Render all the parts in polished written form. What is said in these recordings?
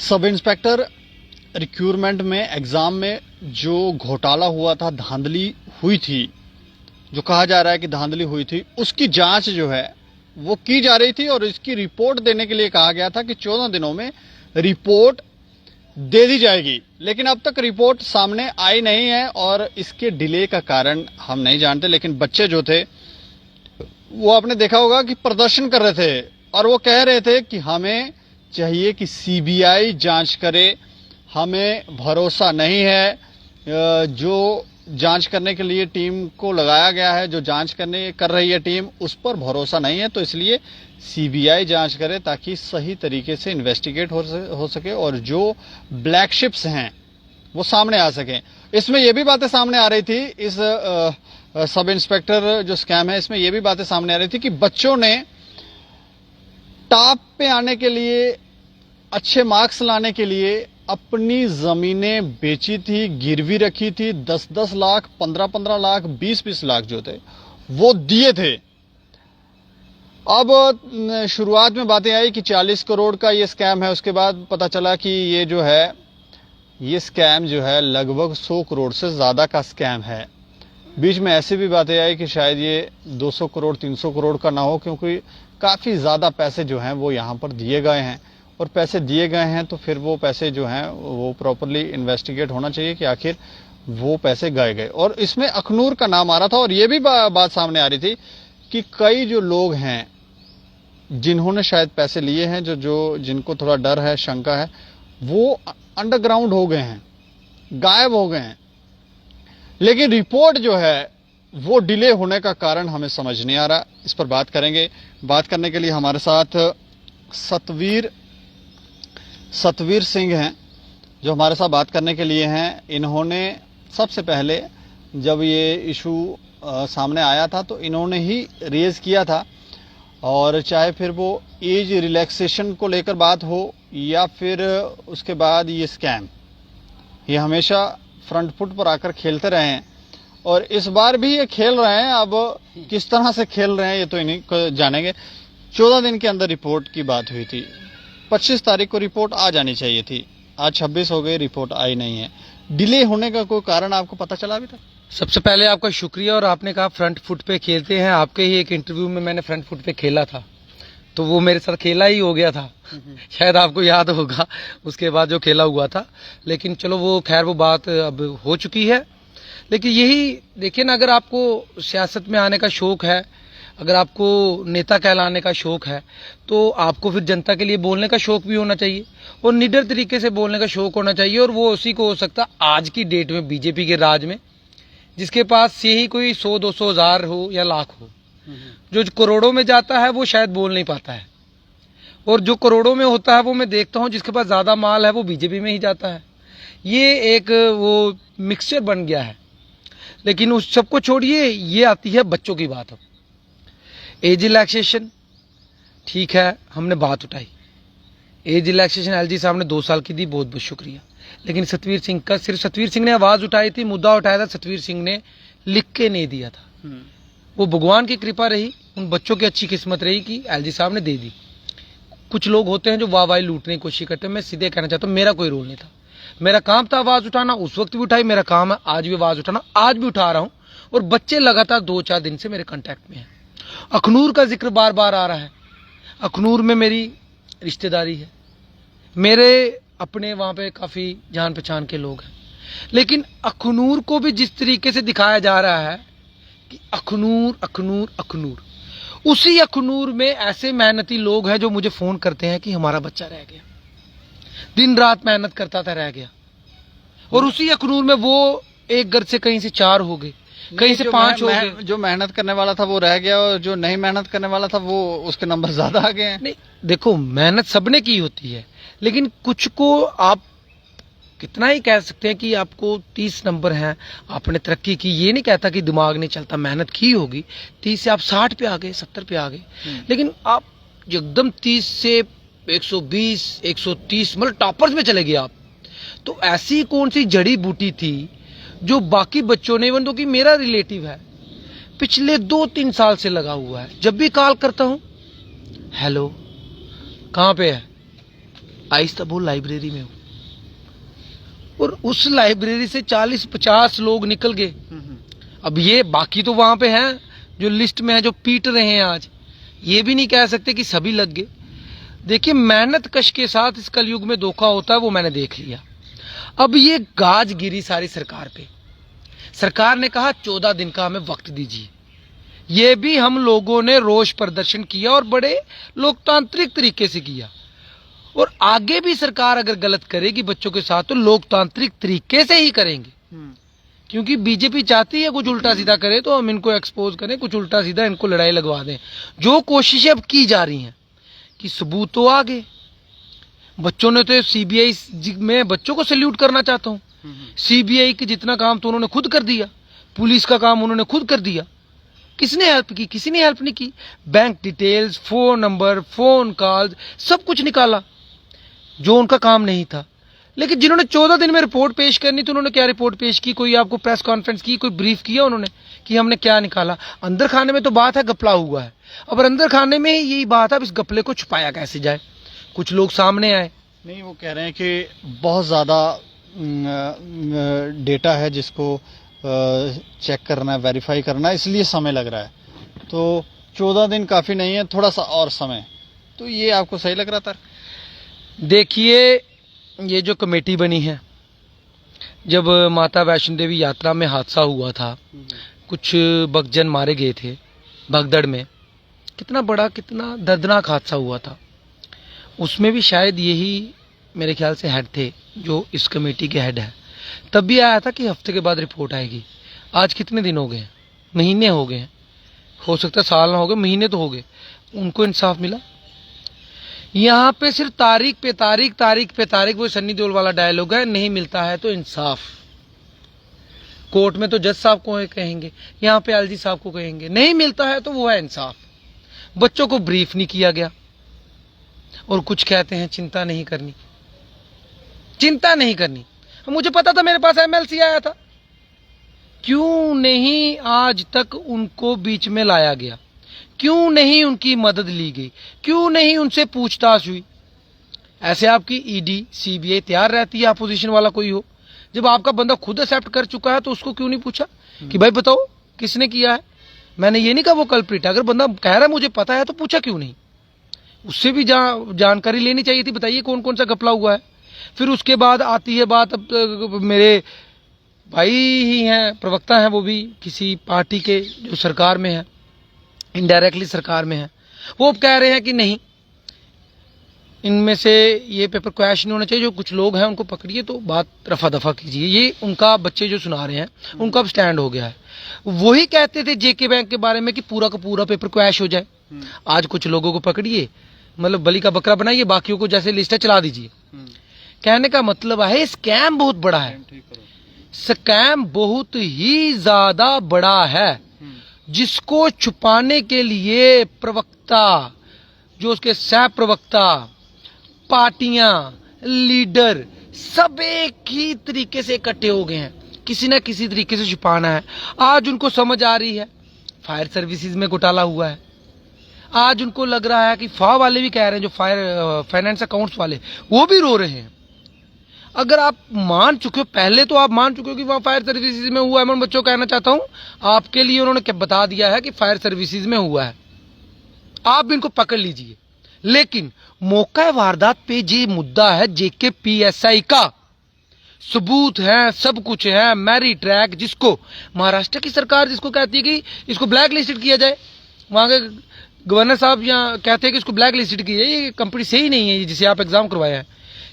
Sub inspector recruitment में exam में जो घोटाला हुआ था, धांधली हुई थी, जो कहा जा रहा है कि धांधली हुई थी, उसकी जांच जो है वो की जा रही थी और इसकी रिपोर्ट देने के लिए कहा गया था कि 14 दिनों में रिपोर्ट दे दी जाएगी। लेकिन अब तक रिपोर्ट सामने आई नहीं है और इसके डिले का कारण हम नहीं जानते। लेकिन बच्चे जो थे वो आपने देखा होगा कि प्रदर्शन कर रहे थे और वो कह रहे थे कि हमें चाहिए कि सीबीआई जांच करे, हमें भरोसा नहीं है, जो जांच करने के लिए टीम को लगाया गया है, जो जांच कर रही है टीम, उस पर भरोसा नहीं है, तो इसलिए सीबीआई जांच करे ताकि सही तरीके से इन्वेस्टिगेट हो सके और जो ब्लैक शिप्स हैं वो सामने आ सकें। इसमें यह भी बातें सामने आ रही थी, इस सब इंस्पेक्टर जो स्कैम है इसमें यह भी बातें सामने आ रही थी कि बच्चों ने टॉप पे आने के लिए, अच्छे मार्क्स लाने के लिए अपनी जमीनें बेची थी, गिरवी रखी थी, 10-10 लाख, 15-15 लाख, 20-20 लाख जो थे वो दिए थे। अब शुरुआत में बातें आई कि 40 करोड़ का ये स्कैम है, उसके बाद पता चला कि ये जो है ये स्कैम जो है लगभग 100 करोड़ से ज्यादा का स्कैम है। बीच में ऐसी भी बातें आई कि शायद ये 200 करोड़ 300 करोड़ का ना हो, क्योंकि काफी ज्यादा पैसे जो हैं वो यहां पर दिए गए हैं और पैसे दिए गए हैं तो फिर वो पैसे जो हैं वो प्रॉपरली इन्वेस्टिगेट होना चाहिए कि आखिर वो पैसे गए। और इसमें अखनूर का नाम आ रहा था और ये भी बात सामने आ रही थी कि कई जो लोग हैं जिन्होंने शायद पैसे लिए हैं, जो जिनको थोड़ा डर है, शंका है, वो अंडरग्राउंड हो गए हैं, गायब हो गए हैं। लेकिन रिपोर्ट जो है वो डिले होने का कारण हमें समझ नहीं आ रहा। इस पर बात करेंगे। बात करने के लिए हमारे साथ सतवीर सिंह हैं जो हमारे साथ बात करने के लिए हैं। इन्होंने सबसे पहले जब ये इशू सामने आया था तो इन्होंने ही रेज किया था, और चाहे फिर वो एज रिलैक्सेशन को लेकर बात हो या फिर उसके बाद ये स्कैम, ये हमेशा फ्रंट फुट पर आकर खेलते रहे हैं और इस बार भी ये खेल रहे हैं। अब किस तरह से खेल रहे हैं ये तो इन्हीं को जानेंगे। 14 दिन के अंदर रिपोर्ट की बात हुई थी, 25 तारीख को रिपोर्ट आ जानी चाहिए थी, आज 26 हो गई, रिपोर्ट आई नहीं है। डिले होने का कोई कारण आपको पता चला अभी तक? सबसे पहले आपका शुक्रिया। और आपने कहा फ्रंट फुट पे खेलते हैं, आपके ही एक इंटरव्यू में मैंने फ्रंट फुट पे खेला था, तो वो मेरे साथ खेला ही हो गया था। शायद आपको याद होगा उसके बाद जो खेला हुआ था। लेकिन चलो वो खैर वो बात अब हो चुकी है। लेकिन यही देखिए ना, अगर आपको सियासत में आने का शौक है, अगर आपको नेता कहलाने का शौक है, तो आपको फिर जनता के लिए बोलने का शौक भी होना चाहिए और निडर तरीके से बोलने का शौक होना चाहिए। और वो उसी को हो सकता आज की डेट में बीजेपी के राज में, जिसके पास यही कोई 100-200 हजार हो या लाख हो, जो करोड़ों में जाता है वो शायद बोल नहीं पाता है, और जो करोड़ों में होता है वो मैं देखता हूं जिसके पास ज्यादा माल है वो बीजेपी में ही जाता है। ये एक वो मिक्सचर बन गया है। लेकिन उस सबको छोड़िए, ये आती है बच्चों की बात। अब एज रिलैक्सेशन ठीक है, हमने बात उठाई, एज रिलैक्सेशन एलजी साहब ने 2 साल की दी, बहुत बहुत शुक्रिया। लेकिन सतवीर सिंह का, सिर्फ सतवीर सिंह ने आवाज उठाई थी, मुद्दा उठाया था, सतवीर सिंह ने लिख के नहीं दिया था। वो भगवान की कृपा रही, उन बच्चों की अच्छी किस्मत रही कि एलजी साहब ने दे दी। कुछ लोग होते हैं जो वाहवाही लूटने की कोशिश करते हैं। मैं सीधे कहना चाहता हूँ, मेरा कोई रोल नहीं था। मेरा काम था आवाज उठाना, उस वक्त भी उठाई, मेरा काम है आज भी आवाज उठाना, आज भी उठा रहा हूं। और बच्चे लगातार 2-4 दिन से मेरे कांटेक्ट में हैं। अखनूर का जिक्र बार बार आ रहा है। अखनूर में मेरी रिश्तेदारी है, मेरे अपने वहां पे काफी जान पहचान के लोग हैं। लेकिन अखनूर को भी जिस तरीके से दिखाया जा रहा है कि अखनूर अखनूर अखनूर, उसी अखनूर में ऐसे मेहनती लोग हैं जो मुझे फोन करते हैं कि हमारा बच्चा रह गया, दिन रात मेहनत करता था, रह गया। और उसी अखनूर में वो एक घर से कहीं से 4 हो गए, कहीं से 5 हो गए। जो मेहनत करने वाला था वो रह गया और जो नहीं मेहनत करने वाला था वो उसके नंबर ज्यादा आ गए हैं। नहीं देखो, मेहनत सबने की होती है, लेकिन कुछ को आप कितना ही कह सकते हैं कि आपको 30 नंबर हैं, आपने तरक्की की। ये नहीं कहता कि दिमाग नहीं चलता, मेहनत की होगी। 30 से आप 60 पे आ गए, 70 पे आ गए, लेकिन आप एकदम 30 से 120, 130 मतलब टॉपर्स में चले गए आप। तो ऐसी कौन सी जड़ी बूटी थी जो बाकी बच्चों ने, इवन तो कि मेरा रिलेटिव है, पिछले 2-3 साल से लगा हुआ है। जब भी कॉल करता हूं, हेलो कहां पे है, आहिस्ता बोल लाइब्रेरी में हूँ, और उस लाइब्रेरी से 40-50 लोग निकल गए। अब ये बाकी तो वहां पे हैं जो लिस्ट में है, जो पीट रहे हैं आज, ये भी नहीं कह सकते कि सभी लग गए। देखिए, मेहनत कश के साथ इस कलयुग में धोखा होता है, वो मैंने देख लिया। अब ये गाज गिरी सारी सरकार पे। सरकार ने कहा 14 दिन का हमें वक्त दीजिए। ये भी हम लोगों ने रोष प्रदर्शन किया और बड़े लोकतांत्रिक तरीके से किया, और आगे भी सरकार अगर गलत करेगी बच्चों के साथ तो लोकतांत्रिक तरीके से ही करेंगे, क्योंकि बीजेपी चाहती है कुछ उल्टा सीधा करे तो हम इनको एक्सपोज करें, कुछ उल्टा सीधा इनको लड़ाई लगवा दें। जो कोशिशें अब की जा रही हैं कि सबूत तो आ गए, बच्चों ने तो सीबीआई में बच्चों को सैल्यूट करना चाहता हूं। सीबीआई के जितना काम तो उन्होंने खुद कर दिया, पुलिस का काम उन्होंने खुद कर दिया। किसने हेल्प की? किसी ने हेल्प नहीं की। Bank details, phone number, phone call, सब कुछ निकाला जो उनका काम नहीं था। लेकिन जिन्होंने 14 दिन में रिपोर्ट पेश करनी, तो उन्होंने क्या रिपोर्ट पेश की? कोई आपको प्रेस कॉन्फ्रेंस की, कोई ब्रीफ किया उन्होंने कि हमने क्या निकाला? अंदर खाने में तो बात है गपला हुआ है, अब अंदर खाने में यही बात है, अब इस गपले को छुपाया कैसे जाए? कुछ लोग सामने आए। नहीं, वो कह रहे हैं कि बहुत ज़्यादा डेटा है जिसको चेक करना है, वेरीफाई करना है, इसलिए समय लग रहा है। तो 14 दिन काफ़ी नहीं है, थोड़ा सा और समय, तो ये आपको सही लग रहा था? देखिए, ये जो कमेटी बनी है, जब माता वैष्णो देवी यात्रा में हादसा हुआ था, कुछ भक्तजन मारे गए थे भगदड़ में, कितना बड़ा, कितना दर्दनाक हादसा हुआ था। उसमें भी शायद यही मेरे ख्याल से हेड थे जो इस कमेटी के हेड है। तब भी आया था कि हफ्ते के बाद रिपोर्ट आएगी। आज कितने दिन हो गए? महीने हो गए, हो सकता है साल ना हो गए, महीने तो हो गए। उनको इंसाफ मिला? यहाँ पे सिर्फ तारीख पे तारीख, तारीख पे तारीख, वो सन्नी देओल वाला डायलॉग है, नहीं मिलता है तो इंसाफ। कोर्ट में तो जज साहब को कहेंगे, यहाँ पे एलजी साहब को कहेंगे, नहीं मिलता है तो वो है इंसाफ। बच्चों को ब्रीफ नहीं किया गया, और कुछ कहते हैं चिंता नहीं करनी, चिंता नहीं करनी। मुझे पता था, मेरे पास एमएलसी आया था, क्यों नहीं आज तक उनको बीच में लाया गया? क्यों नहीं उनकी मदद ली गई? क्यों नहीं उनसे पूछताछ हुई? ऐसे आपकी ईडी, सीबीआई तैयार रहती है, अपोजिशन वाला कोई हो। जब आपका बंदा खुद एक्सेप्ट कर चुका है तो उसको क्यों नहीं पूछा कि भाई बताओ किसने किया है? मैंने ये नहीं कहा वो कल्प्रिट है, अगर बंदा कह रहा है मुझे पता है तो पूछा क्यों नहीं? उससे भी जानकारी लेनी चाहिए थी, बताइए कौन कौन सा घपला हुआ है। फिर उसके बाद आती है बात, अब मेरे भाई ही हैं, प्रवक्ता हैं, वो भी किसी पार्टी के जो सरकार में है, इनडायरेक्टली सरकार में है, वो अब कह रहे हैं कि नहीं, इनमें से ये पेपर क्रैश नहीं होना चाहिए, जो कुछ लोग हैं उनको पकड़िए तो बात रफा दफा कीजिए। ये उनका बच्चे जो सुना रहे हैं उनका अब स्टैंड हो गया है। वही कहते थे जेके बैंक के बारे में कि पूरा का पूरा पेपर क्रैश हो जाए। आज कुछ लोगों को पकड़िए, मतलब बलि का बकरा बनाइए, बाकियों को जैसे लिस्ट है चला दीजिए। कहने का मतलब है स्कैम बहुत बड़ा है, स्कैम बहुत ही ज्यादा बड़ा है, जिसको छुपाने के लिए प्रवक्ता, जो उसके सह प्रवक्ता, पार्टियां, लीडर सब एक ही तरीके से इकट्ठे हो गए हैं, किसी ना किसी तरीके से छुपाना है। आज उनको समझ आ रही है फायर सर्विसेज में घोटाला हुआ है। आज उनको लग रहा है कि फा वाले भी कह रहे हैं, जो फाइनेंस अकाउंट्स वाले, वो भी रो रहे हैं। अगर आप मान चुके हो, पहले तो आप मान चुके हो कि वहां फायर सर्विसेज में हुआ है। मैं बच्चों को कहना चाहता हूं, आपके लिए उन्होंने क्या बता दिया है कि फायर सर्विसेज में हुआ है, आप भी इनको पकड़ लीजिए। लेकिन मौका वारदात पे ये मुद्दा है जेके पीएसआई का, सबूत है, सब कुछ है, मैरी ट्रैक, जिसको महाराष्ट्र की सरकार जिसको कहती है कि इसको ब्लैक लिस्टेड किया जाए, वहां के गवर्नर साहब यहाँ कहते हैं कि इसको ब्लैक लिस्टेड किया जाए, ये कंपनी सही नहीं है जिसे आप एग्जाम करवाया है।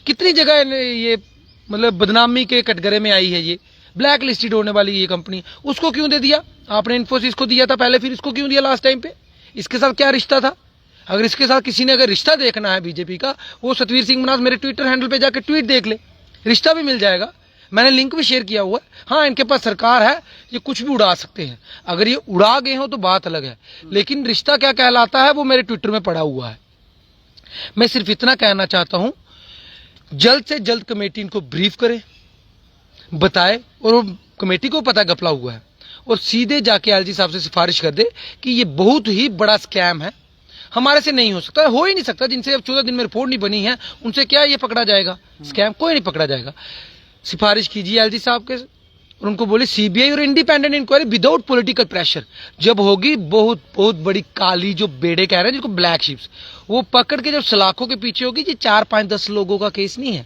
कितनी जगह ये मतलब बदनामी के कटघरे में आई है, ये ब्लैक लिस्टेड होने वाली ये कंपनी। उसको क्यों दे दिया आपने? इन्फोसिस को दिया था पहले, फिर इसको क्यों दिया लास्ट टाइम पे? इसके साथ क्या रिश्ता था? अगर इसके साथ किसी ने अगर रिश्ता देखना है बीजेपी का, वो सतवीर सिंह मनास मेरे ट्विटर हैंडल पे जाकर ट्वीट देख ले, रिश्ता भी मिल जाएगा। मैंने लिंक भी शेयर किया हुआ है। हाँ, इनके पास सरकार है, ये कुछ भी उड़ा सकते हैं, अगर ये उड़ा गए हो तो बात अलग है, लेकिन रिश्ता क्या कहलाता है वो मेरे ट्विटर में पड़ा हुआ है। मैं सिर्फ इतना कहना चाहता हूं, जल्द से जल्द कमेटी इनको ब्रीफ करे, बताए, और कमेटी को पता घपला हुआ है, और सीधे जाके एलजी साहब से सिफारिश कर दे कि ये बहुत ही बड़ा स्कैम है, हमारे से नहीं हो सकता, हो ही नहीं सकता। जिनसे अब 14 दिन में रिपोर्ट नहीं बनी है उनसे क्या ये पकड़ा जाएगा? स्कैम कोई नहीं पकड़ा जाएगा। सिफारिश कीजिए एलजी साहब के और उनको बोले सीबीआई और independent inquiry without political pressure जब होगी, बहुत बहुत बड़ी काली जो बेड़े कह रहे हैं जिनको ब्लैक शिप्स, वो पकड़ के जब सलाखों के पीछे होगी। ये 4, 5, 10 लोगों का केस नहीं है,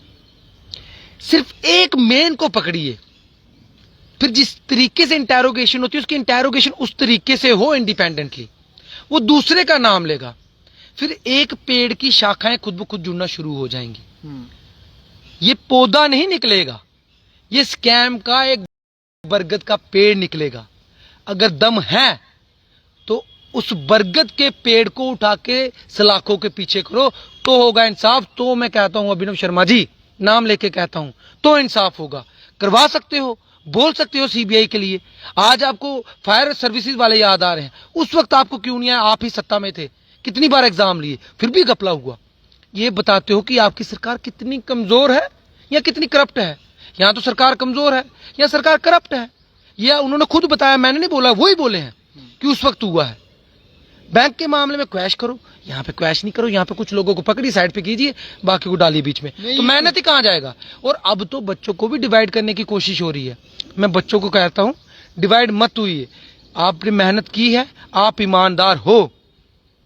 सिर्फ एक मेन को पकड़िए। फिर जिस तरीके से इंटेरोगेशन होती है उसकी इंटेरोगेशन उस तरीके से हो इंडिपेंडेंटली, वो दूसरे का नाम लेगा, फिर एक पेड़ की शाखाएं खुद ब खुद जुड़ना शुरू हो जाएंगी। ये पौधा नहीं निकलेगा, ये स्कैम का एक बरगद का पेड़ निकलेगा। अगर दम है तो उस बरगद के पेड़ को उठा के सलाखों के पीछे करो तो होगा इंसाफ। तो मैं कहता हूं अभिनव शर्मा जी, नाम लेके कहता हूं, तो इंसाफ होगा। करवा सकते हो, बोल सकते हो सीबीआई के लिए। आज आपको फायर सर्विसेज वाले याद आ रहे हैं, उस वक्त आपको क्यों नहीं आया? आप ही सत्ता में थे, कितनी बार एग्जाम लिए, फिर भी घपला हुआ। ये बताते हो कि आपकी सरकार कितनी कमजोर है या कितनी करप्ट है। यहां तो सरकार कमजोर है या सरकार करप्ट है, यह उन्होंने खुद बताया, मैंने नहीं बोला, वही बोले हैं कि उस वक्त हुआ है। बैंक के मामले में क्वैश करो, यहाँ पे क्वैश नहीं करो। यहाँ पे कुछ लोगों को पकड़ी साइड पे कीजिए, बाकी को डालिए बीच में, तो मेहनत ही कहाँ जाएगा। और अब तो बच्चों को भी डिवाइड करने की कोशिश हो रही है। मैं बच्चों को कहता हूँ डिवाइड मत हुई, आपने मेहनत की है, आप ईमानदार हो,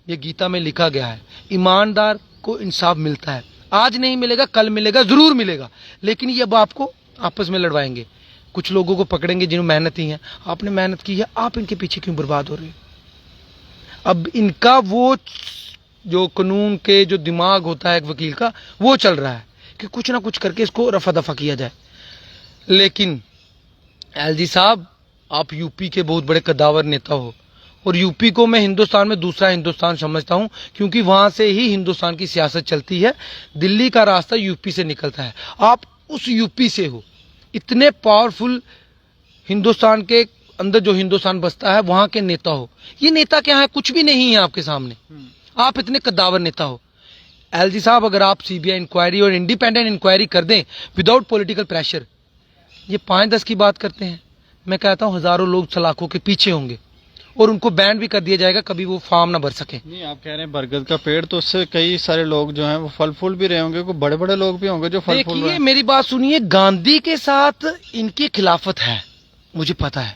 ये गीता में लिखा गया है। ईमानदार को इंसाफ मिलता है, आज नहीं मिलेगा कल मिलेगा, जरूर मिलेगा, लेकिन ये अब आपको आपस में लड़वाएंगे। कुछ लोगों को पकड़ेंगे जिन्होंने मेहनत ही है, आपने मेहनत की है, आप इनके पीछे क्यों बर्बाद हो रहे हो? अब इनका वो जो कानून के जो दिमाग होता है एक वकील का, वो चल रहा है कि कुछ ना कुछ करके इसको रफा दफा किया जाए। लेकिन एलजी साहब, आप यूपी के बहुत बड़े कद्दावर नेता हो, और यूपी को मैं हिंदुस्तान में दूसरा हिंदुस्तान समझता हूं, क्योंकि वहां से ही हिंदुस्तान की सियासत चलती है। दिल्ली का रास्ता यूपी से निकलता है, आप उस यूपी से हो। इतने पावरफुल हिंदुस्तान के अंदर जो हिंदुस्तान बसता है वहां के नेता हो। ये नेता क्या है? कुछ भी नहीं है आपके सामने, आप इतने कद्दावर नेता हो। एलजी साहब, अगर आप सीबीआई इंक्वायरी और इंडिपेंडेंट इंक्वायरी कर दें विदाउट पॉलिटिकल प्रेशर, ये 5-10 की बात करते हैं, मैं कहता हूं हजारों लोग सलाखों के पीछे होंगे और उनको बैन भी कर दिया जाएगा, कभी वो फार्म ना भर सके। नहीं, आप कह रहे हैं बरगद का पेड़, तो उससे कई सारे लोग जो हैं वो फल फूल भी रहे होंगे, कोई बड़े बड़े लोग भी होंगे जो फल फूल रहे हैं। मेरी बात सुनिए, गांधी के साथ इनकी खिलाफत है, मुझे पता है,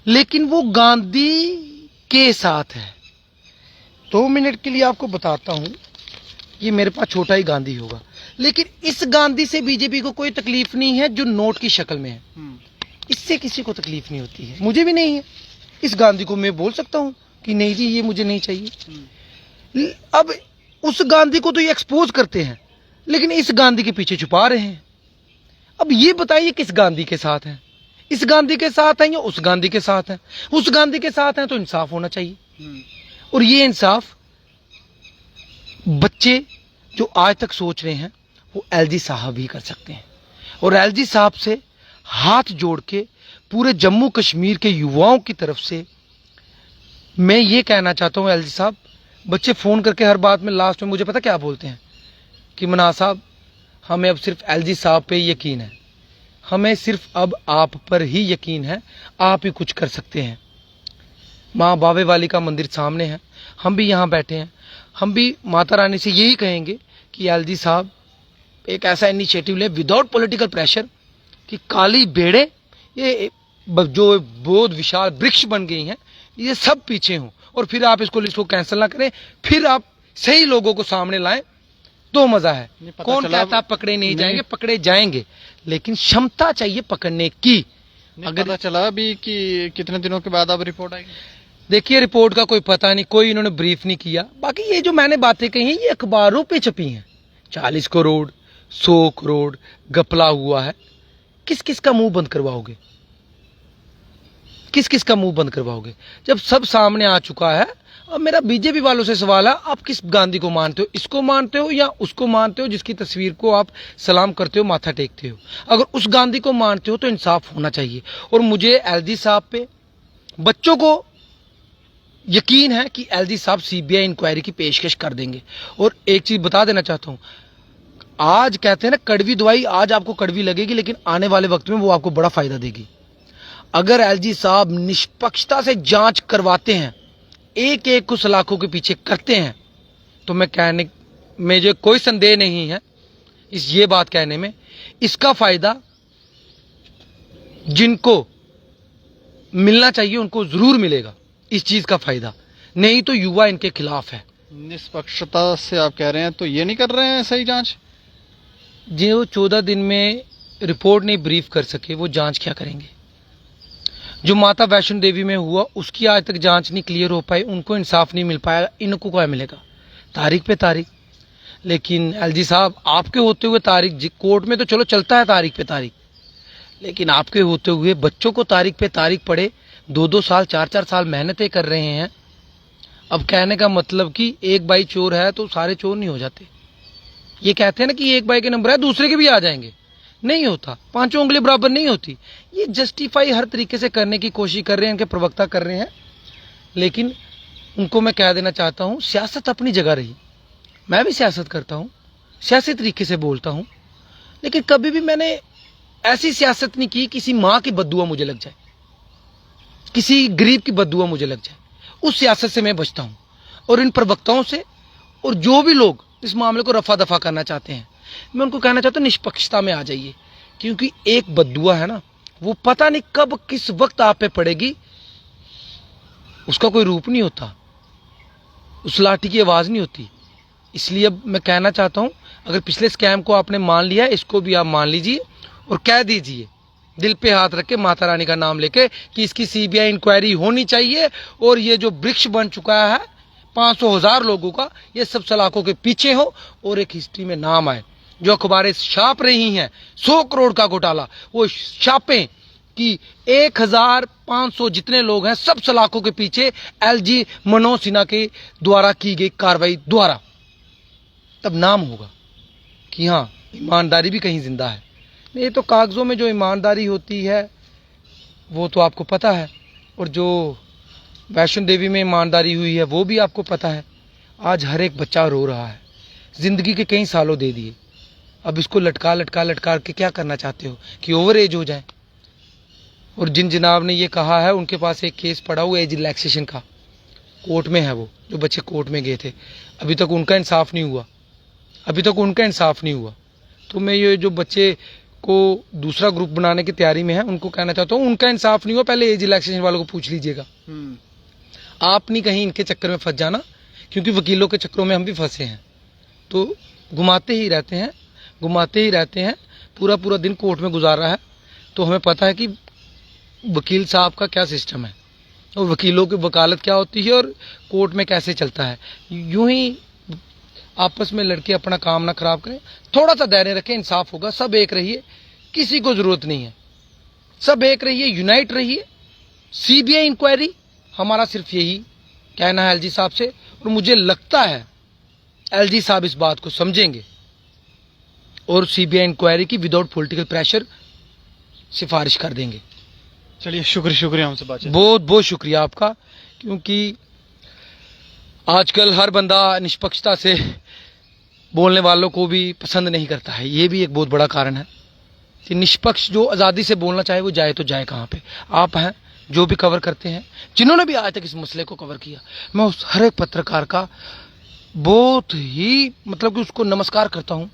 लेकिन वो गांधी के साथ है। 2 मिनट के लिए आपको बताता हूं, ये मेरे पास छोटा ही गांधी होगा, लेकिन इस गांधी से बीजेपी को कोई तकलीफ नहीं है जो नोट की शक्ल में है। इससे किसी को तकलीफ नहीं होती है, मुझे भी नहीं है। इस गांधी को मैं बोल सकता हूं कि नहीं जी ये मुझे नहीं चाहिए। अब उस गांधी को तो ये एक्सपोज करते हैं, लेकिन इस गांधी के पीछे छुपा रहे हैं। अब ये बताइए किस गांधी के साथ हैं? इस गांधी के साथ हैं या उस गांधी के साथ हैं? उस गांधी के साथ हैं तो इंसाफ होना चाहिए, और ये इंसाफ बच्चे जो आज तक सोच रहे हैं वो एलजी साहब ही कर सकते हैं। और एलजी साहब से हाथ जोड़ के पूरे जम्मू कश्मीर के युवाओं की तरफ से मैं ये कहना चाहता हूं, एलजी साहब, बच्चे फोन करके हर बात में लास्ट में मुझे पता क्या बोलते हैं कि मना साहब, हमें अब सिर्फ एलजी साहब पे यकीन है, हमें सिर्फ अब आप पर ही यकीन है, आप ही कुछ कर सकते हैं। माँ बाबे वाली का मंदिर सामने है, हम भी यहाँ बैठे हैं, हम भी माता रानी से यही कहेंगे कि एलजी साहब एक ऐसा इनिशिएटिव ले विदाउट पॉलिटिकल प्रेशर कि काली भेड़े ये जो बहुत विशाल वृक्ष बन गई हैं, ये सब पीछे हों, और फिर आप इसको कैंसिल ना करें, फिर आप सही लोगों को सामने लाएं, तो मजा है। कौन कहता पकड़े नहीं जाएंगे? पकड़े जाएंगे, लेकिन क्षमता चाहिए पकड़ने की। अगर पता चला भी कि कितने दिनों के बाद अब रिपोर्ट आएगी? देखिए, रिपोर्ट का कोई पता नहीं, कोई इन्होंने ब्रीफ नहीं किया। बाकी ये जो मैंने बातें कही हैं ये अखबारों पे छपी हैं। 40 करोड़ 100 करोड़ घपला हुआ है, किस किस का मुंह बंद करवाओगे? किस किस का मुंह बंद करवाओगे जब सब सामने आ चुका है? अब मेरा बीजेपी वालों से सवाल है, आप किस गांधी को मानते हो? इसको मानते हो या उसको मानते हो जिसकी तस्वीर को आप सलाम करते हो, माथा टेकते हो? अगर उस गांधी को मानते हो तो इंसाफ होना चाहिए। और मुझे एलजी साहब पे, बच्चों को यकीन है कि एलजी साहब सीबीआई इंक्वायरी की पेशकश कर देंगे। और एक चीज बता देना चाहता हूं, आज कहते हैं ना कड़वी दवाई, आज आपको कड़वी लगेगी, लेकिन आने वाले वक्त में वो आपको बड़ा फायदा देगी। अगर एलजी साहब निष्पक्षता से जांच करवाते हैं एक एक को सलाखों के पीछे करते हैं, तो मैं कहने में जो कोई संदेह नहीं है इस ये बात कहने में, इसका फायदा जिनको मिलना चाहिए उनको जरूर मिलेगा। इस चीज का फायदा नहीं तो युवा इनके खिलाफ है। निष्पक्षता से आप कह रहे हैं तो ये नहीं कर रहे हैं सही जांच? जो 14 दिन में रिपोर्ट नहीं ब्रीफ कर सके वो जांच क्या करेंगे? जो माता वैष्णो देवी में हुआ उसकी आज तक जांच नहीं क्लियर हो पाई, उनको इंसाफ नहीं मिल पाया, इनको क्या मिलेगा? तारीख पे तारीख। लेकिन एलजी साहब, आपके होते हुए तारीख कोर्ट में तो चलो चलता है तारीख पे तारीख, लेकिन आपके होते हुए बच्चों को तारीख पे तारीख पड़े 2-2 साल 4-4 साल मेहनतें कर रहे हैं। अब कहने का मतलब कि एक भाई चोर है तो सारे चोर नहीं हो जाते। ये कहते हैं ना कि एक भाई के नंबर है दूसरे के भी आ जाएंगे, नहीं होता, पांचों उंगली बराबर नहीं होती। ये जस्टिफाई हर तरीके से करने की कोशिश कर रहे हैं, इनके प्रवक्ता कर रहे हैं। लेकिन उनको मैं कह देना चाहता हूं, सियासत अपनी जगह रही, मैं भी सियासत करता हूं, सियासी तरीके से बोलता हूं, लेकिन कभी भी मैंने ऐसी सियासत नहीं की किसी माँ की बद्दुआ मुझे लग जाए, किसी गरीब की बद्दुआ मुझे लग जाए। उस सियासत से मैं बचता हूं। और इन प्रवक्ताओं से और जो भी लोग इस मामले को रफा दफा करना चाहते हैं, मैं उनको कहना चाहता हूं निष्पक्षता में आ जाइए, क्योंकि एक बद्दुआ है ना, वो पता नहीं कब किस वक्त आप पे पड़ेगी, उसका कोई रूप नहीं होता, उस लाठी की आवाज नहीं होती। इसलिए अब मैं कहना चाहता हूं, अगर पिछले स्कैम को आपने मान लिया, इसको भी आप मान लीजिए और कह दीजिए दिल पे हाथ रख के माता रानी का नाम लेके कि इसकी सीबीआई इंक्वायरी होनी चाहिए। और ये जो वृक्ष बन चुका है 500,000 लोगों का, ये सब सलाखों के पीछे हो और एक हिस्ट्री में नाम आए। जो अखबारें छाप रही हैं 100 करोड़ का घोटाला, वो छापें कि 1,500 जितने लोग हैं सब सलाखों के पीछे एलजी मनोज सिन्हा के द्वारा की गई कार्रवाई द्वारा, तब नाम होगा कि हाँ ईमानदारी भी कहीं जिंदा है। नहीं तो कागजों में जो ईमानदारी होती है वो तो आपको पता है, और जो वैष्णो देवी में ईमानदारी हुई है वो भी आपको पता है। आज हर एक बच्चा रो रहा है, जिंदगी के कई सालों दे दिए, अब इसको लटका लटका लटका के क्या करना चाहते हो कि ओवर एज हो जाए? और जिन जनाब ने ये कहा है उनके पास एक केस पड़ा हुआ एज रिलैक्सेशन का, कोर्ट में है, वो जो बच्चे कोर्ट में गए थे, अभी तक उनका इंसाफ नहीं हुआ, अभी तक उनका इंसाफ नहीं हुआ। तो मैं ये जो बच्चे को दूसरा ग्रुप बनाने की तैयारी में है उनको कहना चाहता हूँ, उनका इंसाफ नहीं हुआ, पहले एज रिलैक्सेशन वालों को पूछ लीजिएगा। आप नहीं कहीं इनके चक्कर में फंस जाना, क्योंकि वकीलों के चक्करों में हम भी फंसे हैं, तो घुमाते ही रहते हैं, घुमाते ही रहते हैं, पूरा पूरा दिन कोर्ट में गुजारा है। तो हमें पता है कि वकील साहब का क्या सिस्टम है और वकीलों की वकालत क्या होती है और कोर्ट में कैसे चलता है। यूं ही आपस में लड़के अपना काम ना खराब करें, थोड़ा सा धैर्य रखें, इंसाफ होगा। सब एक रहिए, किसी को जरूरत नहीं है, सब एक रहिए, यूनाइट रहिए। सीबीआई इंक्वायरी, हमारा सिर्फ यही कहना है एलजी साहब से, और मुझे लगता है एलजी साहब इस बात को समझेंगे और सीबीआई इंक्वायरी की विदाउट पॉलिटिकल प्रेशर सिफारिश कर देंगे। चलिए, शुक्रिया हमसे बातचीत। बहुत बहुत शुक्रिया आपका, क्योंकि आजकल हर बंदा निष्पक्षता से बोलने वालों को भी पसंद नहीं करता है। ये भी एक बहुत बड़ा कारण है कि निष्पक्ष जो आज़ादी से बोलना चाहे वो जाए तो जाए कहाँ पे। आप हैं जो भी कवर करते हैं, जिन्होंने भी आज तक इस मसले को कवर किया, मैं उस हर एक पत्रकार का बहुत ही मतलब कि उसको नमस्कार करता हूँ।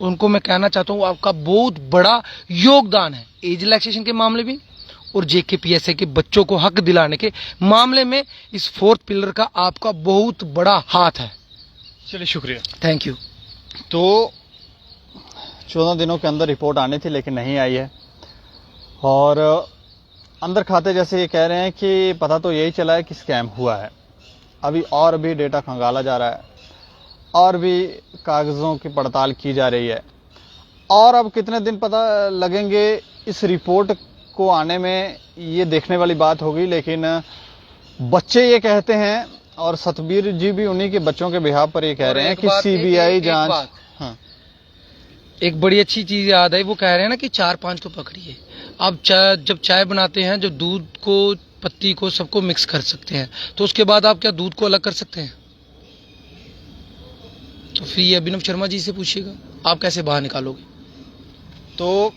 उनको मैं कहना चाहता हूँ आपका बहुत बड़ा योगदान है एज रिलैक्सेशन के मामले में और जेकेपीएसए के बच्चों को हक दिलाने के मामले में। इस 4th पिलर का आपका बहुत बड़ा हाथ है। चलिए, शुक्रिया, थैंक यू। तो 14 दिनों के अंदर रिपोर्ट आनी थी लेकिन नहीं आई है, और अंदर खाते जैसे ये कह रहे हैं कि पता तो यही चला है कि स्कैम हुआ है। अभी और भी डेटा खंगाला जा रहा है और भी कागजों की पड़ताल की जा रही है, और अब कितने दिन पता लगेंगे इस रिपोर्ट को आने में, ये देखने वाली बात होगी। लेकिन बच्चे ये कहते हैं, और सतबीर जी भी उन्हीं के बच्चों के बिहाव पर ये कह रहे हैं कि सीबीआई जांच। हाँ, एक बड़ी अच्छी चीज याद आई, वो कह रहे हैं ना कि 4-5 को पकड़िए। आप जब चाय बनाते हैं, जब दूध को, पत्ती को, सबको मिक्स कर सकते हैं, तो उसके बाद आप क्या दूध को अलग कर सकते हैं? तो फिर ये अभिनव शर्मा जी से पूछिएगा, आप कैसे बाहर निकालोगे? तो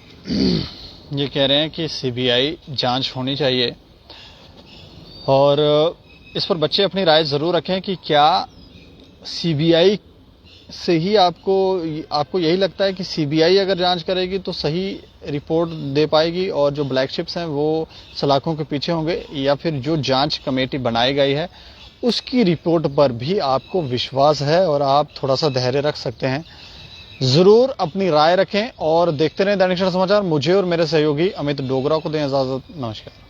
ये कह रहे हैं कि सीबीआई जांच होनी चाहिए, और इस पर बच्चे अपनी राय जरूर रखें कि क्या सीबीआई से ही आपको यही लगता है कि सीबीआई अगर जांच करेगी तो सही रिपोर्ट दे पाएगी और जो ब्लैक शिप्स हैं वो सलाखों के पीछे होंगे, या फिर जो जांच कमेटी बनाई गई है उसकी रिपोर्ट पर भी आपको विश्वास है और आप थोड़ा सा धैर्य रख सकते हैं? जरूर अपनी राय रखें और देखते रहें दैनिक सवेरा समाचार। मुझे और मेरे सहयोगी अमित डोगरा को दें इजाजत। नमस्कार।